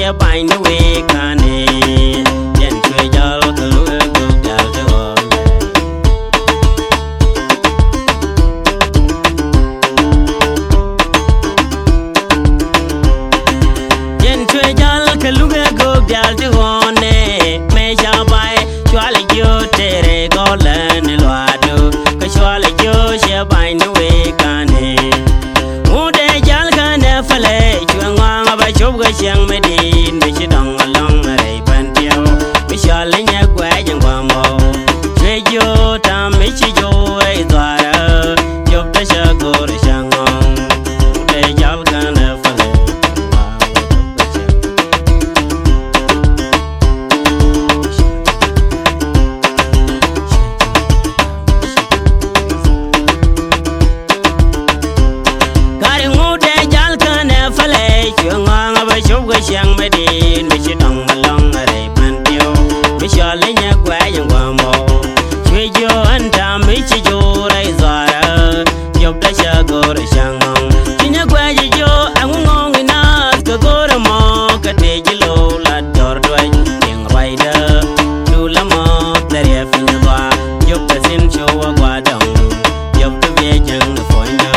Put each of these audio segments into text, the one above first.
she bind the way can yen twe jal ka lu go dal de o yen twe jal ka lu go dal de o ne me ja bai chwal yo tere go len lo adu ka chwal yo she bind the way can Yang medin bichi dong along ray pantiao bishal nya gwa jang gwa mo chwe jo tam bichi jo ai dwara job da sha gor shangong de jal kan fale kare ngo de jal kan fale chunga Yang medin bichi dong along ray pantiao bishal nya gwa jang gwa mo chwe jo antam bichi jo rai dwara job da sha gor shangong chinya gwa jo angong ina ka gor mo ka te jilo la dor dwai yang rider tu la mo dare fin gwa job da sin cho gwa dong job da be jang foindo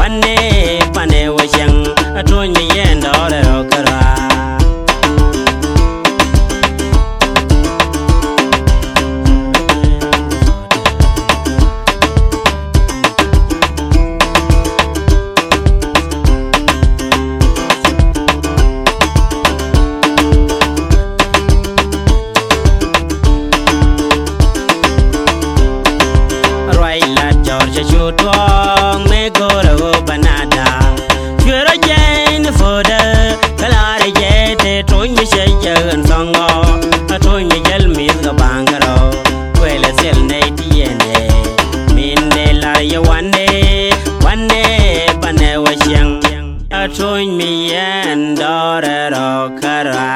one day, pane wa shang cha chutong me goro banada chura jen foda kalare jete tonya shayan songo tonya jel mir ga bangaro wele sel ne tiene minne la ya wane pane wa shang atoin mi en dore ro kara